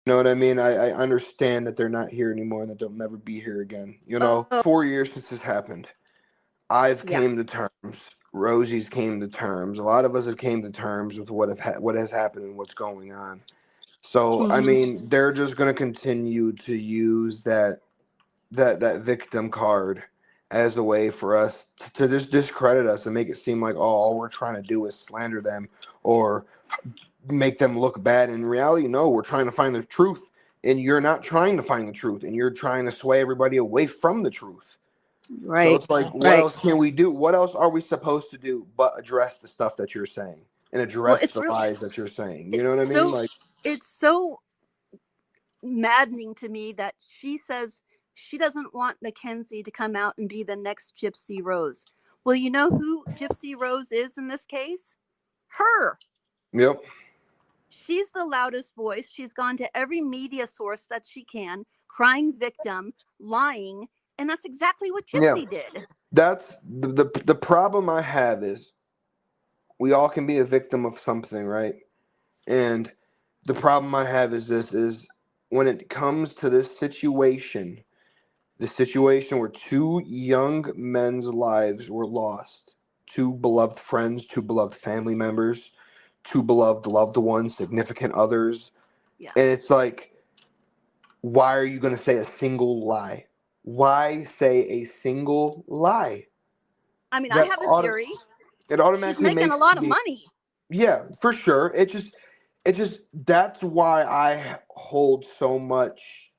You know what I mean? I understand that they're not here anymore and that they'll never be here again. You know, Oh, 4 years since this happened. I've yeah. came to terms. Rosie's came to terms. A lot of us have came to terms with what has happened and what's going on. So I Hmm. mean, they're just going to continue to use that victim card as a way for us to just discredit us and make it seem like, oh, all we're trying to do is slander them or make them look bad. In reality, no, we're trying to find the truth, and you're not trying to find the truth, and you're trying to sway everybody away from the truth. So Right. it's like, what Right. else can we do? What else are we supposed to do but address the stuff that you're saying and Well, address it's the real. lies that you're saying? You know It's what I mean? so. Like, It's so maddening to me that she says she doesn't want Mackenzie to come out and be the next Gypsy Rose. Well, you know who Gypsy Rose is in this case? Her. yep, She's the loudest voice. She's gone to every media source that she can, crying victim, lying, and that's exactly what yeah. Gypsy did. That's the problem I have is we all can be a victim of something, right? And the problem I have is this is when it comes to this situation, the situation where two young men's lives were lost, two beloved friends, two beloved family members, two beloved loved ones, significant others. Yeah. And it's like, why are you going to say a single lie? Why say a single lie? I mean, I That have a auto- theory. it She's automatically making a makes lot of me, money. yeah, for sure. It just that's why I hold so much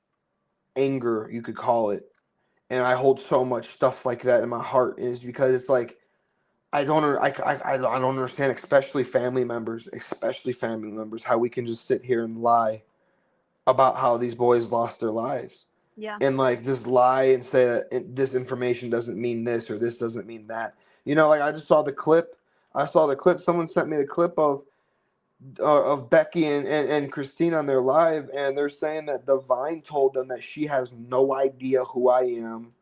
anger, you could call it, and I hold so much stuff like that in my heart is because it's like I don't understand, especially family members, how we can just sit here and lie about how these boys lost their lives, Yeah. and like just lie and say that this information doesn't mean this or this doesn't mean that. You know, like I just saw the clip. I saw the clip. Someone sent me the clip of Becky and Christine on their live, and they're saying that Divine told them that she has no idea who I am,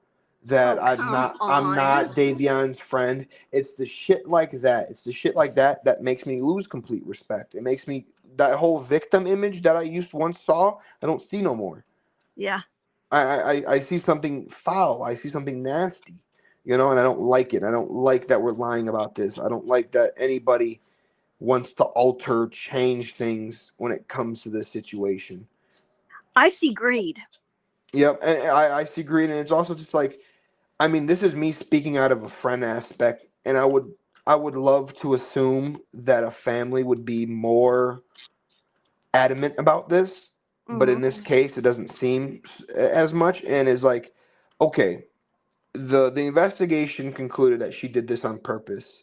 that Oh, come I'm on. not Davion's friend. It's the shit like that. It's the shit like that that makes me lose complete respect. It makes me that whole victim image that I used once saw, I don't see no more. Yeah. I see something foul. I see something nasty. You know, and I don't like it. I don't like that we're lying about this. I don't like that anybody wants to alter, change things when it comes to this situation. I see greed. Yep, and I see green, and it's also just like, I mean, this is me speaking out of a friend aspect, and I would love to assume that a family would be more adamant about this, but Hmm. in this case, it doesn't seem as much, and is like, okay, the investigation concluded that she did this on purpose.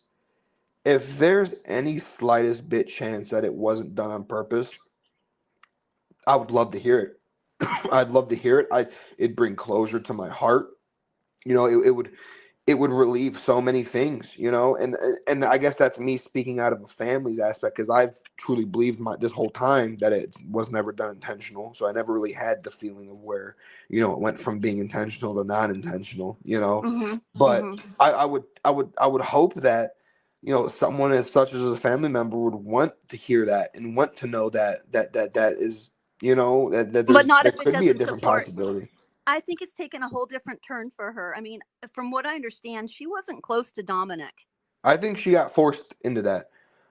If there's any slightest bit chance that it wasn't done on purpose, I would love to hear it. I'd love to hear it. It'd bring closure to my heart. You know, it would relieve so many things. You know, and I guess that's me speaking out of a family's aspect because I've truly believed this whole time that it was never done intentional. So I never really had the feeling of where it went from being intentional to non-intentional. Hmm. But Hmm. I would hope that someone as such as a family member would want to hear that and want to know that is that But there not if it could be a doesn't different support. possibility. I think it's taken a whole different turn for her. I mean, from what I understand, she wasn't close to Dominic. I think she got forced into that.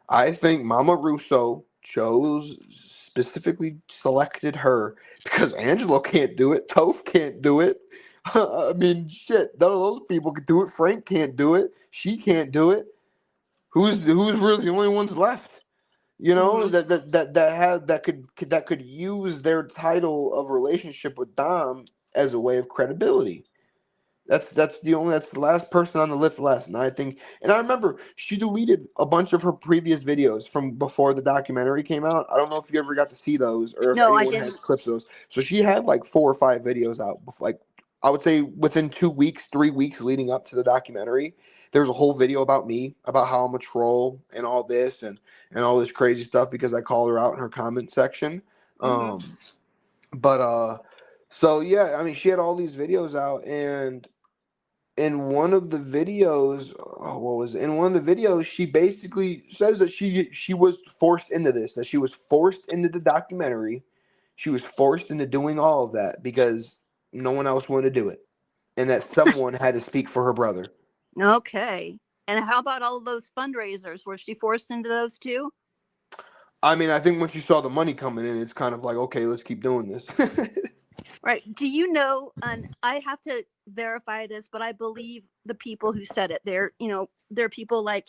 I think Mama Russo chose specifically selected her because Angelo can't do it. Toph can't do it. I mean, shit. None of those people can do it. Frank can't do it. She can't do it. Who's really the only ones left? Hmm. That could use their title of relationship with Dom as a way of credibility. That's the last person on the list left. And I think, and I remember she deleted a bunch of her previous videos from before the documentary came out. I don't know if you ever got to see those or if No, I anyone has didn't. clips of those. So she had like 4 or 5 videos out, like I would say within 2 weeks, 3 weeks leading up to the documentary. There was a whole video about me, about how I'm a troll and all this and all this crazy stuff because I called her out in her comment section. Hmm. But so yeah, I mean, she had all these videos out, and in one of the videos, what was it? In one of the videos, she basically says that she was forced into this, that she was forced into the documentary. she was forced into doing all of that because no one else wanted to do it, and that someone had to speak for her brother. Okay. And how about all of those fundraisers? Was she forced into those too? I mean, I think once you saw the money coming in, it's kind of like, okay, let's keep doing this. Right. Do you know, and I have to verify this, but I believe the people who said it, they're people like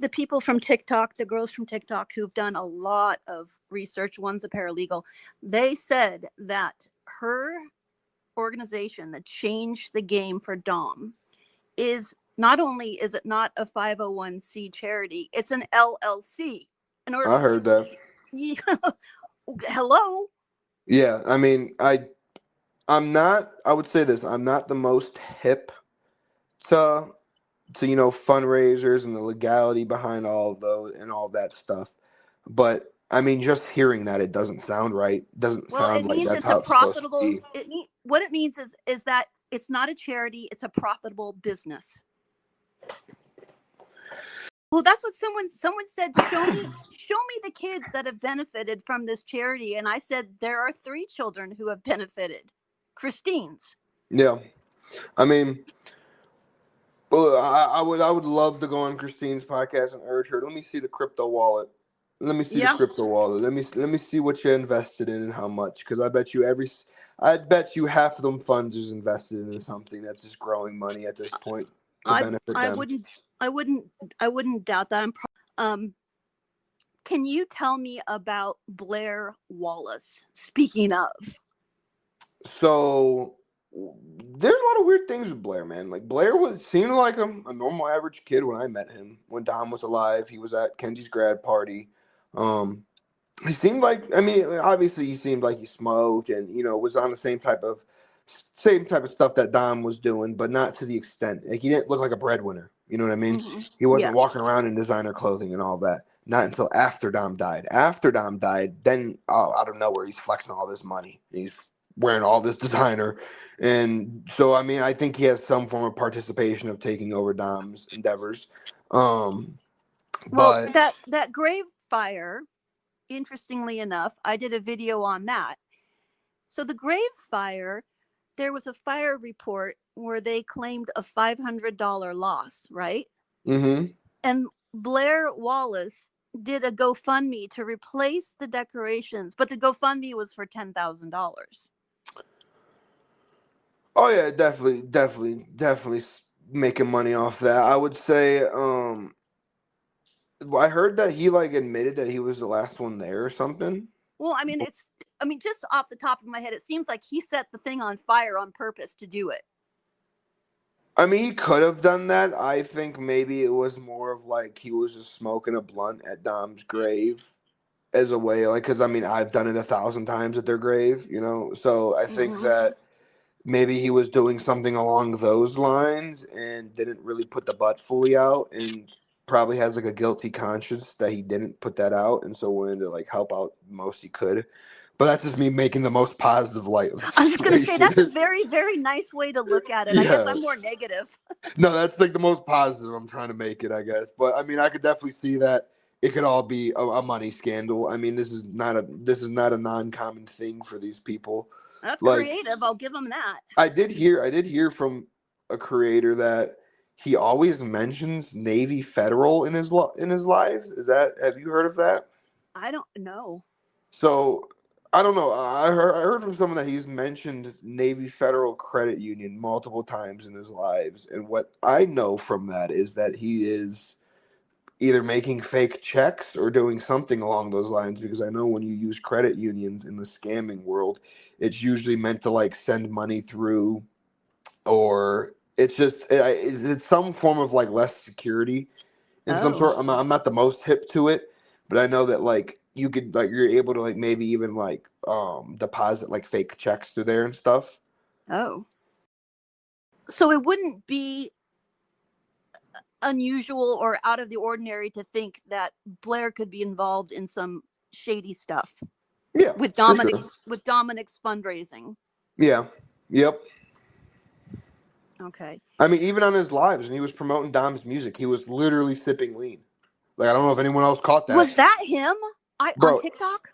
the people from TikTok, the girls from TikTok who've done a lot of research. One's a paralegal. They said that her organization that changed the game for Dom is not only is it not a 501c charity, it's an LLC. In order I to heard that. yeah, hello. Yeah, I mean, I'm not. I would say this. I'm not the most hip to fundraisers and the legality behind all of those and all that stuff. But I mean, just hearing that, it doesn't sound right. Doesn't Well, sound it like means that's it's a how it's supposed to profitable. be. What it means is that it's not a charity; it's a profitable business. Well, that's what someone said. Show me the kids that have benefited from this charity, and I said there are 3 children who have benefited. Christine's. Yeah, I mean, well, I would love to go on Christine's podcast and urge her. Let me see the crypto wallet. Let me see the Yeah, crypto wallet. Let me see what you invested in and how much. Because I bet you half of them funds is invested in something that's just growing money at this point to I benefit I them. wouldn't I wouldn't I wouldn't doubt that. Can you tell me about Blair Wallace? Speaking of, So there's a lot of weird things with Blair, man. Like Blair seemed like a normal average kid when I met him. When Dom was alive, he was at Kenzie's grad party. Um, he seemed like, I mean, obviously he seemed like he smoked and was on the same type of stuff that Dom was doing, but not to the extent. Like he didn't look like a breadwinner. You know what I mean? He yeah. wasn't walking around in designer clothing and all that. Not until after Dom died. After Dom died, then out of nowhere he's flexing all this money. He's wearing all this designer, and so I mean I think he has some form of participation of taking over Dom's endeavors. Um, Well, but that grave fire, interestingly enough, I did a video on that. So the grave fire, there was a fire report where they claimed a $500 loss, right? mm-hmm. And Blair Wallace did a GoFundMe to replace the decorations, but the GoFundMe was for $10,000. Oh yeah, definitely making money off that. I would say. I heard that he like admitted that he was the last one there or something. Well, I mean, just off the top of my head, it seems like he set the thing on fire on purpose to do it. I mean, he could have done that. I think maybe it was more of like he was just smoking a blunt at Dom's grave as a way, like, because I mean, I've done it 1,000 times at their grave. So I think Mm-hmm. that maybe he was doing something along those lines and didn't really put the butt fully out, and probably has like a guilty conscience that he didn't put that out, and so wanted to like help out the most he could. But that's just me making the most positive light of the I was just going to say that's a situation. very, very nice way to look at it. I guess Yeah. I'm more negative. No, that's like the most positive I'm trying to make it, I guess. But I mean, I could definitely see that it could all be a money scandal. I mean, this is not a non-common thing for these people. That's Like creative. I'll give them that. I did hear from a creator that he always mentions Navy Federal in his lives. Have you heard of that? I don't know. So I don't know. I heard from someone that he's mentioned Navy Federal Credit Union multiple times in his lives, and what I know from that is that he is either making fake checks or doing something along those lines. Because I know when you use credit unions in the scamming world, it's usually meant to like send money through, or it's some form of like less security in some Oh, sort. I'm not the most hip to it, but I know that like you're able to like maybe even like deposit like fake checks through there and stuff. oh. So it wouldn't be unusual or out of the ordinary to think that Blair could be involved in some shady stuff Yeah, with for sure. Dominic's fundraising. Yeah. Yep. Okay. I mean, even on his lives, and he was promoting Dom's music, he was literally sipping lean. Like I don't know if anyone else caught that, Was that him? On bro. TikTok?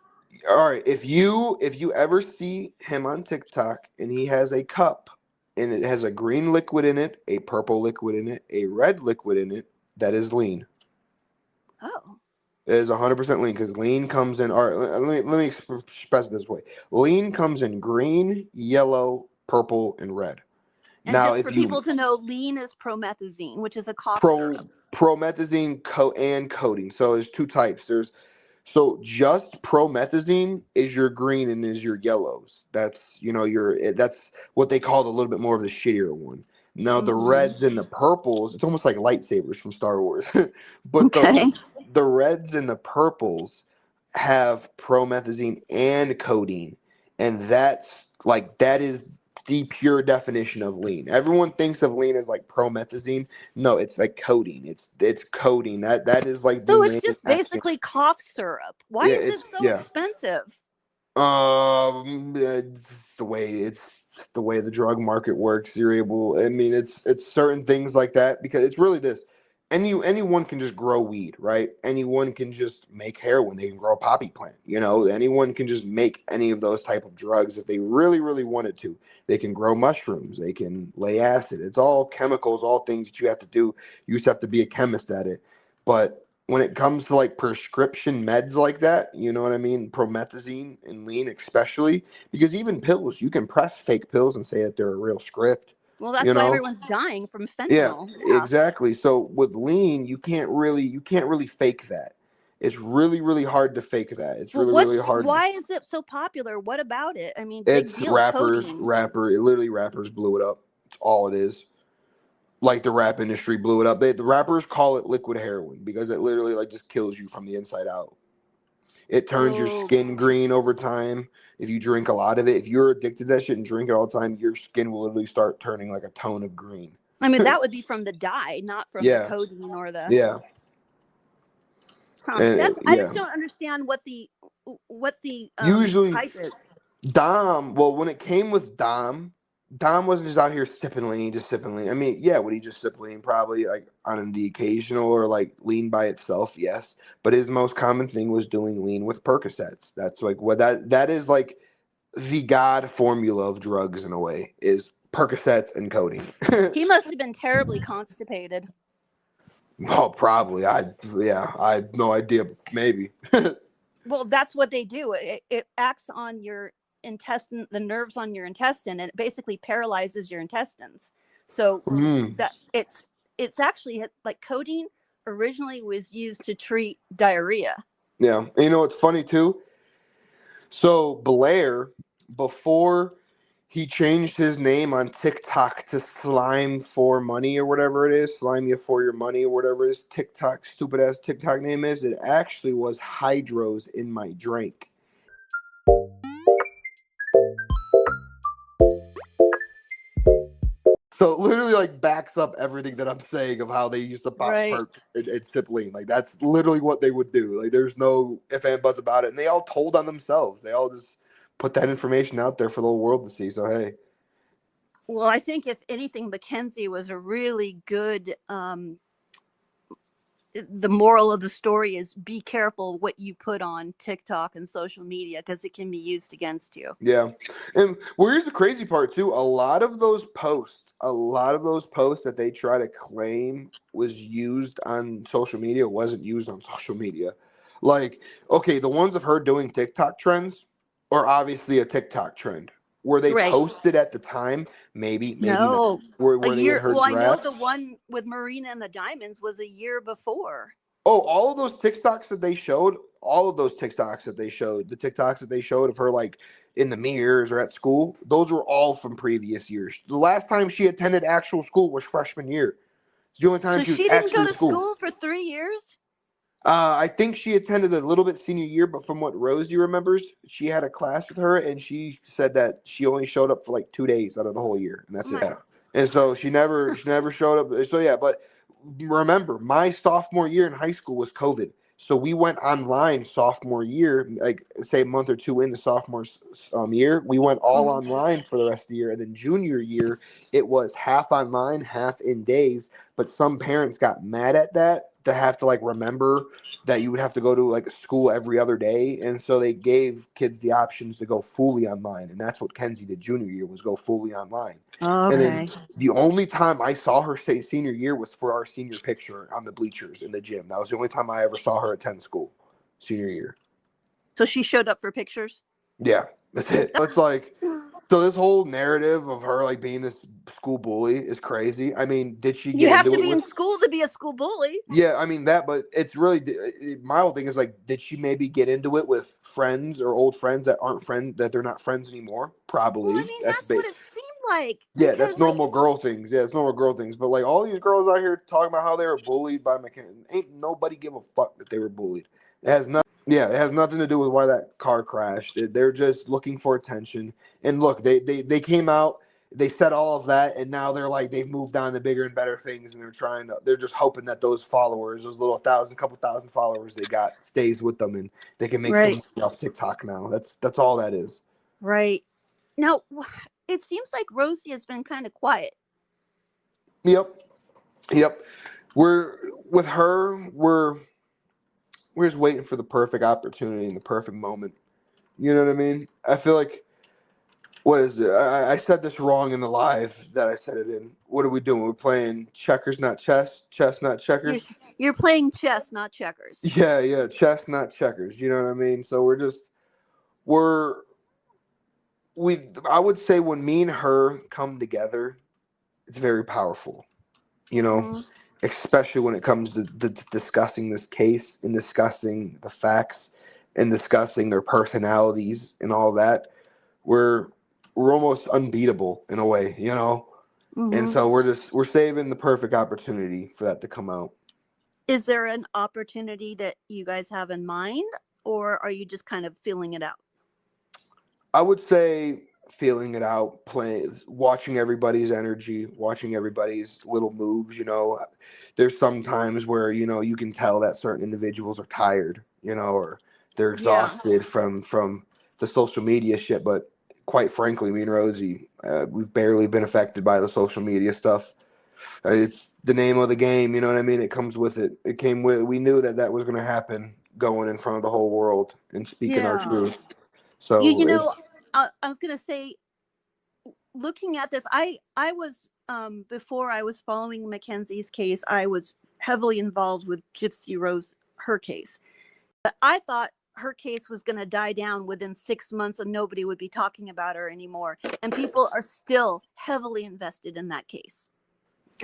All right, if you ever see him on TikTok and he has a cup and it has a green liquid in it, a purple liquid in it, a red liquid in it, that is lean. Oh. It is 100% lean because lean comes in. All right, let me express it this way. Lean comes in green, yellow, purple, and red. And Now, just for if you people to know, lean is promethazine, which is a cough pro syrup. promethazine and codeine, so there's two types. So just promethazine is your green and is your yellows. That's what they call a little bit more of the shittier one. Now the Mm-hmm. reds and the purples, it's almost like lightsabers from Star Wars. But Okay. the reds and the purples have promethazine and codeine, and that is the pure definition of lean. Everyone thinks of lean as like promethazine. No, it's like codeine. It's codeine. That is like the So it's main just acting. basically cough syrup. Why Yeah, is it it's so yeah. expensive? It's the way the drug market works. You're able. I mean, it's certain things like that because it's really this. Anyone can just grow weed, right? Anyone can just make heroin. They can grow a poppy plant. Anyone can just make any of those type of drugs if they really, really wanted to. They can grow mushrooms. They can lay acid. It's all chemicals, all things that you have to do. You just have to be a chemist at it. But when it comes to like prescription meds like that, you know what I mean? Promethazine and lean, especially because even pills, you can press fake pills and say that they're a real script, Well, that's you why know? everyone's dying from Yeah, fentanyl. Yeah. exactly. So with lean, you can't really fake that. It's really, really hard to fake that. It's Well, really, really hard. why is it so popular? What about it? I mean, big It's deal, codeine. rappers blew it up. It's all it is. Like the rap industry blew it up. The rappers call it liquid heroin because it literally like just kills you from the inside out. It turns your Oh, skin green over time. If you drink a lot of it, if you're addicted to that shit and drink it all the time, your skin will literally start turning like a tone of green. I mean, that would be from the dye, not from the Yeah, codeine or the. yeah, Huh. and That's. I just yeah. don't understand what the Usually, hype is. Dom. Well, when it came with Dom wasn't just out here sipping lean, just sipping lean. I mean, yeah, would he just sip lean? Probably like on the occasional or like lean by itself, yes. But his most common thing was doing lean with Percocets. That's like what that is like the god formula of drugs in a way is Percocets and codeine. He must have been terribly constipated. Well, probably. I have no idea. Maybe. Well, that's what they do. It acts on your intestine, the nerves on your intestine, and it basically paralyzes your intestines. So Mm, that it's actually like codeine originally was used to treat diarrhea. yeah. And you know what's funny too? So Blair, before he changed his name on TikTok to Slime for Money or whatever it is, Slime you for your money or whatever it is, TikTok stupid ass TikTok name is, it actually was Hydros in my drink. So it literally like backs up everything that I'm saying of how they used to pop Right. perks and sip lean. Like that's literally what they would do. Like there's no if and buts about it. And they all told on themselves. They all just put that information out there for the whole world to see. So hey. Well, I think if anything, Mackenzie was a really good. The moral of the story is be careful what you put on TikTok and social media because it can be used against you. Yeah. And well, here's the crazy part too. A lot of those posts that they try to claim was used on social media wasn't used on social media. Like, okay, the ones of her doing TikTok trends are obviously a TikTok trend. Were they Right. posted at the time? Maybe not. No, a Were they in year. her Well, I know draft? the one with Marina and the Diamonds was a year before. Oh, all of those TikToks that they showed, all of those TikToks that they showed, the TikToks that they showed of her like in the mirrors or at school, those were all from previous years. The last time she attended actual school was freshman year. It's the only time So she was she didn't go actually in to school. school for 3 years? I think she attended a little bit senior year, but from what Rosie remembers, she had a class with her, and she said that she only showed up for like 2 days out of the whole year, and Oh that's my it. And so she never showed up. So yeah, but remember, my sophomore year in high school was COVID. So we went online sophomore year, like say a month or two into sophomore year. We went all Mhm. online for the rest of the year, and then junior year it was half online, half in days. But some parents got mad at that to have to like remember that you would have to go to like school every other day, and so they gave kids the options to go fully online, and that's what Kenzie did junior year, was go fully online. And then Okay. the only time I saw her say senior year was for our senior picture on the bleachers in the gym. That was the only time I ever saw her attend school, senior year. So she showed up for pictures? Yeah, that's it. It's like, so this whole narrative of her like being this school bully is crazy. I mean, did she You get have into to it be in with? school to be a school bully. Yeah, I mean that, but it's really my whole thing is like, did she maybe get into it with friends or old friends that aren't friends, that they're not friends anymore? Well, I Probably. mean, That's that's what big. it seemed like Yeah, that's because, like, normal girl things. Yeah, it's normal girl things. But like all these girls out here talking about how they were bullied by McKenna, ain't nobody give a fuck that they were bullied. It has nothing. Yeah, it has nothing to do with why that car crashed. They're just looking for attention. And look, they came out, they said all of that, and now they're like they've moved on to bigger and better things, and they're just hoping that those followers, those little couple thousand followers they got, stays with them, and they can make some right, money off TikTok now. That's all that is. right. Now, it seems like Rosie has been kind of quiet. Yep, yep. We're with her. We're just waiting for the perfect opportunity and the perfect moment. You know what I mean? I feel like, what is it? I said this wrong in the live that I said it in. What are we doing? We're playing checkers, not chess. Chess, not You're checkers. you're playing chess, not checkers. Yeah, yeah. Chess, not checkers. You know what I mean? So we're we. I would say when me and her come together, it's very powerful. You know, Mm-hmm. especially when it comes to discussing this case and discussing the facts and discussing their personalities and all that. We're we're almost unbeatable in a way, you know. And Mm-hmm. so we're saving the perfect opportunity for that to come out. Is there an opportunity that you guys have in mind, or are you just kind of feeling it out? I would say feeling it out, playing, watching everybody's energy, watching everybody's little moves. You know, there's some times where you can tell that certain individuals are tired, or they're Yeah, exhausted from the social media shit. But quite frankly, me and Rosie, we've barely been affected by the social media stuff. It's the name of the game. You know what I mean? It comes with it. It came with. We knew that was going to happen, going in front of the whole world and speaking our yeah. truth. You So you it's know, I was gonna say, looking at this, I was before I was following Mackenzie's case, I was heavily involved with Gypsy Rose, her case. But I thought her case was going to die down within 6 months and nobody would be talking about her anymore. And people are still heavily invested in that case.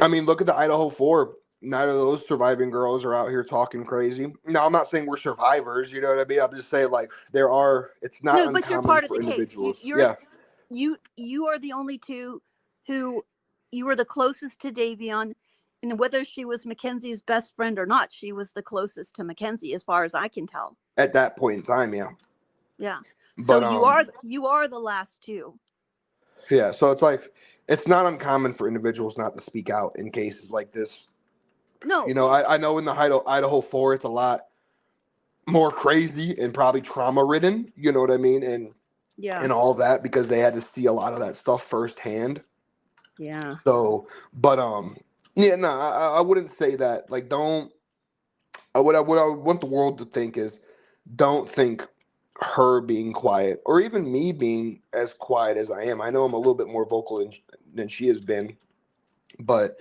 I mean, look at the Idaho 4. Neither of those surviving girls are out here talking crazy. Now, I'm not saying we're survivors, you know what I mean? I'm just saying, like, it's not No, but you're uncommon part of for the case. individuals. Yeah, You are the only two who, you were the closest to Davion, and whether she was Mackenzie's best friend or not, she was the closest to Mackenzie as far as I can tell. at that point in time, yeah. Yeah. So But, you are the last two. yeah, so it's like, it's not uncommon for individuals not to speak out in cases like this. No. I know in the Idaho 4, it's a lot more crazy and probably trauma ridden, you know what I mean? Yeah. And all that, because they had to see a lot of that stuff firsthand. Yeah. So, but yeah, no, I wouldn't say that. Like, don't. What I would want the world to think is, don't think her being quiet, or even me being as quiet as I am. I know I'm a little bit more vocal than she has been, but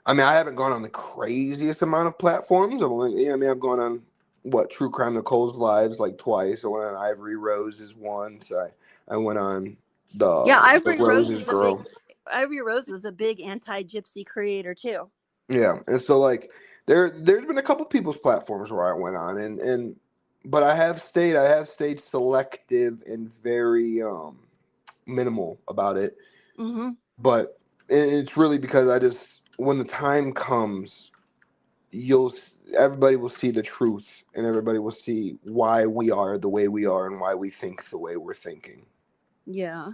I mean, I haven't gone on the craziest amount of platforms. I mean, I've gone on True Crime Nicole's lives like twice. I went on Ivory Rose's once. I went on Yeah, the Roses girl. Ivory Rose was a big anti-gypsy creator too. Yeah, and so like there's been a couple people's platforms where I went on, but I have stayed selective and very minimal about it. Mm-hmm. But it's really because I just, when the time comes, everybody will see the truth, and everybody will see why we are the way we are and why we think the way we're thinking. Yeah.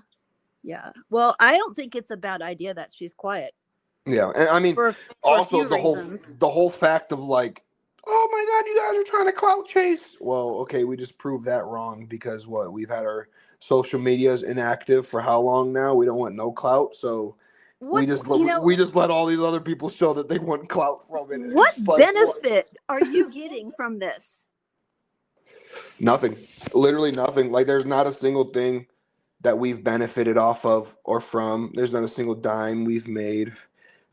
Yeah. Well, I don't think it's a bad idea that she's quiet Yeah, and I mean, for a also few reasons. the whole fact of like, oh my God, you guys are trying to clout chase. Well, okay, we just proved that wrong, because we've had our social medias inactive for how long now? We don't want no clout, so What We just let all these other people show that they want clout from it. what It's like, benefit are you getting from this? nothing. Literally nothing. Like there's not a single thing that we've benefited off of or from. There's not a single dime we've made.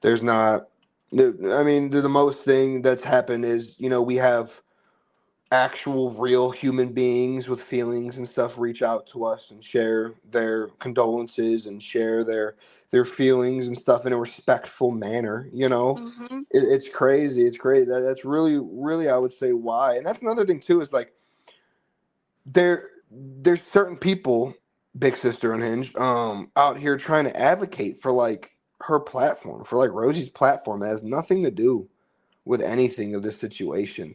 There's not. I mean, the most thing that's happened is, we have actual real human beings with feelings and stuff reach out to us and share their condolences and share their feelings and stuff in a respectful manner. Mm-hmm. It's crazy. It's crazy. That's really, really, I would say, why. And that's another thing too, is like there's certain people, big sister unhinged, out here trying to advocate for like her platform, for like Rosie's platform, that has nothing to do with anything of this situation.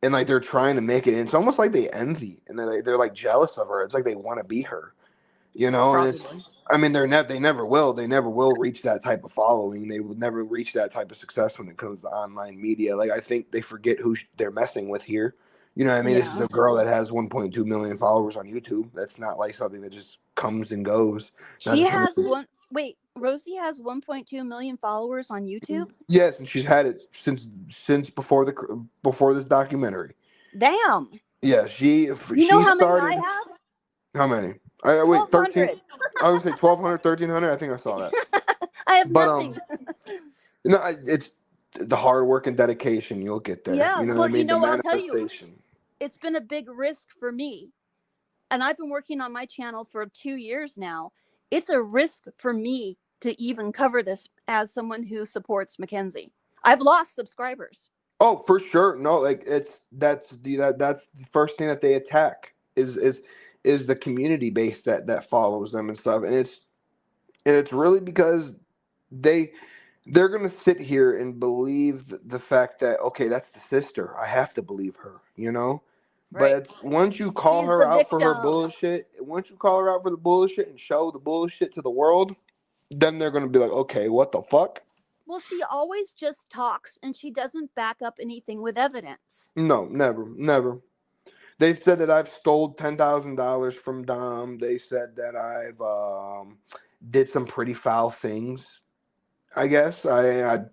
And like they're trying to make it, and it's almost like they envy and they're like jealous of her. It's like they want to be her, and it's, Probably. I mean, they never will reach that type of following. They will never reach that type of success when it comes to online media. Like I think they forget who they're messing with here. You know what I mean? This is Yeah. a girl that has 1.2 million followers on YouTube. That's not like something that just comes and goes. Not She just has something. one. Wait, Rosie has 1.2 million followers on YouTube. Yes, and she's had it since before this documentary. Damn. Yeah, You know she how many I started. have? How many? I wait, 13. 1,200. I would say 1,200, 1,300. I think I saw that. I have But nothing. it's the hard work and dedication. You'll get there. Yeah. You know what Well, I mean? The I'll tell you, manifestation. it's been a big risk for me. And I've been working on my channel for 2 years now. It's a risk for me to even cover this as someone who supports Mackenzie. I've lost subscribers. Oh, for sure. No, like that's the first thing that they attack is the community base that follows them and stuff, and it's really because they they're gonna sit here and believe the fact that, okay, that's the sister. I have to believe her. Right. But once you call She's her the out for her victim. bullshit, once you call her out for the bullshit and show the bullshit to the world, then they're gonna be like, okay, what the fuck? Well, she always just talks and she doesn't back up anything with evidence. No, never, never. They've said that I've stole $10,000 from Dom. They said that I've did some pretty foul things. I guess I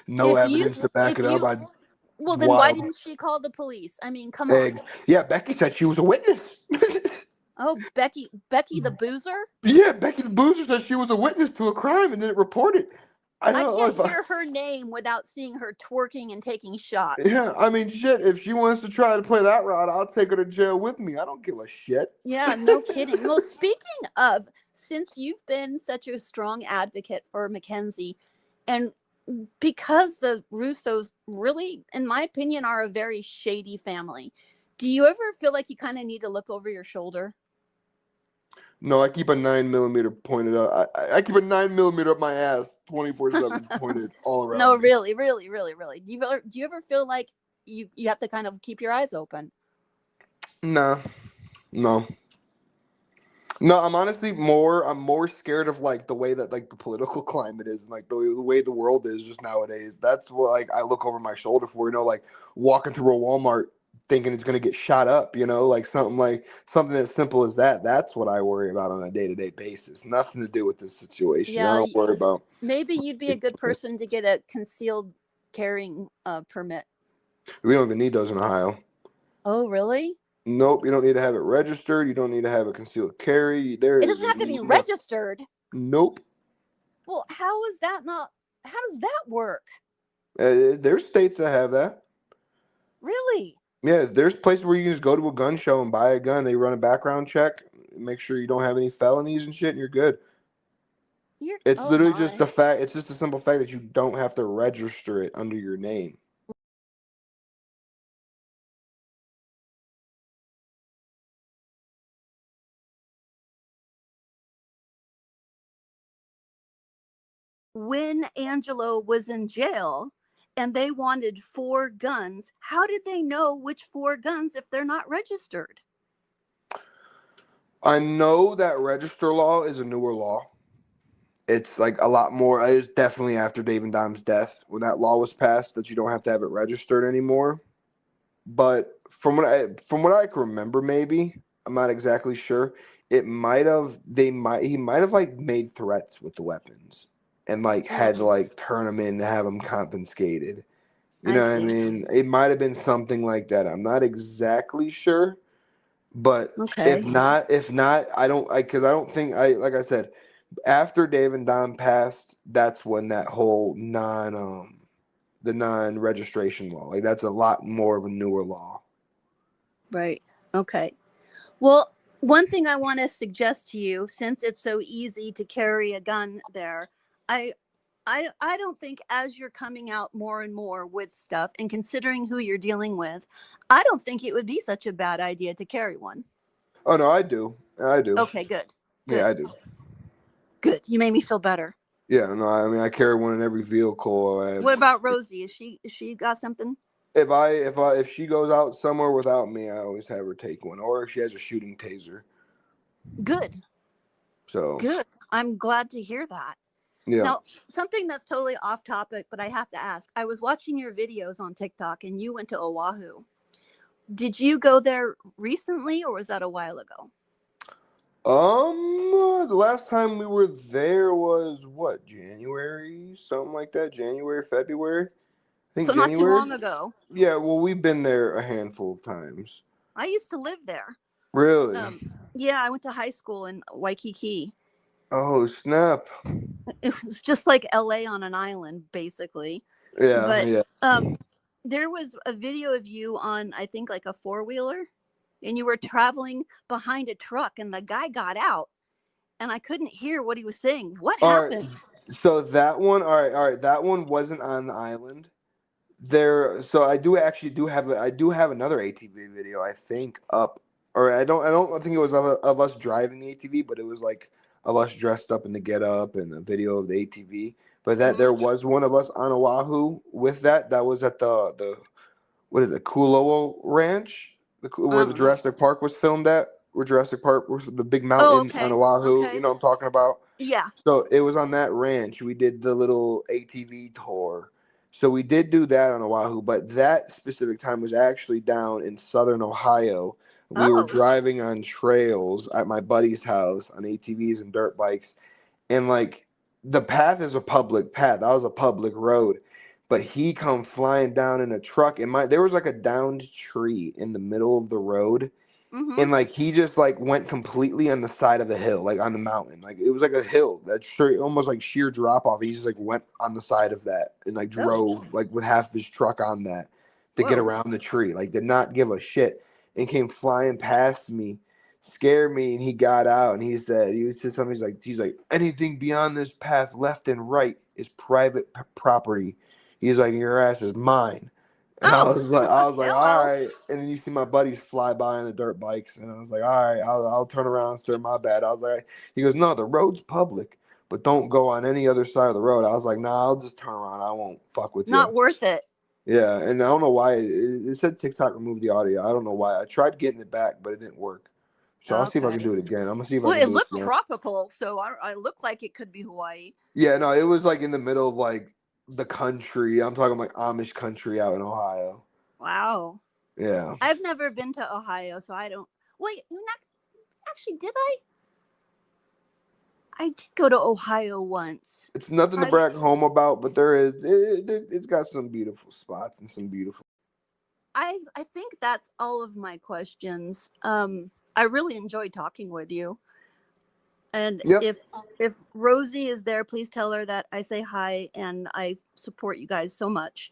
no evidence to back If it up. you, I well, then why wild didn't she call the police? I mean, come on. eggs. Yeah, Becky said she was a witness. Oh, Becky the boozer? Yeah, Becky the Boozer said she was a witness to a crime and didn't report it. I I don't know can't if hear her name without seeing her twerking and taking shots. yeah, I mean, shit. If she wants to try to play that route, I'll take her to jail with me. I don't give a shit. Yeah, no kidding. Well, speaking of, since you've been such a strong advocate for Mackenzie, and because the Russos really, in my opinion, are a very shady family, do you ever feel like you kind of need to look over your shoulder? No, I keep a 9 millimeter pointed up. I keep a 9 millimeter up my ass, 24/7, pointed all No, around me. really, really, really, really. Do you ever feel like you have to kind of keep your eyes open? Nah, no, no. I'm more scared of like the way that like the political climate is and like the way the world is just nowadays. That's what like I look over my shoulder for. Like walking through a Walmart thinking it's gonna get shot up. Like something as simple as that. That's what I worry about on a day-to-day basis. Nothing to do with this situation. I Yeah, don't worry about. maybe you'd be a good person to get a concealed carrying permit. We don't even need those in Ohio. Oh, really? Nope, you don't need to have it registered. You don't need to have a concealed carry. There It is doesn't have to be no. registered. Nope. Well, how is that not? How does that work? There's states that have that. Really? Yeah, there's places where you can just go to a gun show and buy a gun. They run a background check, make sure you don't have any felonies and shit, and you're good. It's Oh literally just my. the fact. It's just the simple fact that you don't have to register it under your name. When Angelo was in jail and they wanted 4 guns, how did they know which 4 guns if they're not registered? I know that register law is a newer law. It's like a lot more. It's definitely after Dave and Dom's death when that law was passed that you don't have to have it registered anymore. But from what I can remember, maybe I'm not exactly sure. He might have like made threats with the weapons. and like had to like turn them in to have them confiscated. You I know what I see. mean? It might have been something like that. I'm not exactly sure, but Okay. if not, I don't, because I don't think like I said, after Dave and Don passed, that's when that whole the non-registration law, like that's a lot more of a newer law. Right. Okay. Well, one thing I want to suggest to you, since it's so easy to carry a gun there, I I don't think as you're coming out more and more with stuff and considering who you're dealing with, I don't think it would be such a bad idea to carry one. Oh no, I do, Okay, good. yeah, Good. I do. Good. You made me feel better. Yeah, no, I mean I carry one in every vehicle. What about Rosie? Is she got something? If she goes out somewhere without me, I always have her take one, or if she has a shooting taser. Good. So Good. I'm glad to hear that. yeah. Now, something that's totally off topic, but I have to ask. I was watching your videos on TikTok and you went to Oahu. Did you go there recently or was that a while ago? The last time we were there was what, January, something like that. January, February. I think So not too January. long ago. Yeah, well, we've been there a handful of times. I used to live there. Really? Yeah, I went to high school in Waikiki. Oh, snap. It was just like LA on an island, basically. Yeah, But yeah. there was a video of you on, I think, like a four-wheeler, and you were traveling behind a truck, and the guy got out, and I couldn't hear what he was saying. What All right. happened? So that one, all right. That one wasn't on the island. So I do have another ATV video, I think, up, or I don't think it was of us driving the ATV, but it was like of us dressed up in the get up and a video of the ATV. But that there was one of us on Oahu with that was at the what is it, Kuloa Ranch, where I the don't know. Jurassic Park was filmed at, where Jurassic Park was the big Oh, mountain on okay. Oahu. You Okay. know what I'm talking about? Yeah. So it was on that ranch. We did the little ATV tour. So we did do that on Oahu, but that specific time was actually down in southern Ohio. We were Oh. driving on trails at my buddy's house on ATVs and dirt bikes, and like the path is a public path. That was a public road, but he come flying down in a truck, and there was like a downed tree in the middle of the road, Mm-hmm. and like he just like went completely on the side of the hill, like on the mountain, like it was like a hill that straight, almost like sheer drop off. He just like went on the side of that and like Oh. drove like with half of his truck on that to get Whoa. around the tree, like did not give a shit, and came flying past me, scared me, and he got out and he said something. He's like anything beyond this path, left and right, is private property. He's like, your ass is mine. And Oh. I was like, all Hello. right. And then you see my buddies fly by on the dirt bikes, and I was like, all right, I'll turn around, sir. My bad. I was like, he goes, no, the road's public, but don't go on any other side of the road. I was like, nah, I'll just turn around. I won't fuck with you. Not worth it. Yeah, and I don't know why it said TikTok removed the audio. I don't know why. I tried getting it back, but it didn't work. So I'll see if I can Okay. do it again. I'm gonna see if I Well, can it do it looked again. tropical, so I looked like it could be Hawaii. Yeah, no, it was like in the middle of like the country. I'm talking like Amish country out in Ohio. Wow. Yeah. I've never been to Ohio, so I don't. Wait, not actually. Did I? I did go to Ohio once. It's nothing to I brag home about, but it's got some beautiful spots and some beautiful. I think that's all of my questions. I really enjoyed talking with you. And Yep. if Rosie is there, please tell her that I say hi and I support you guys so much.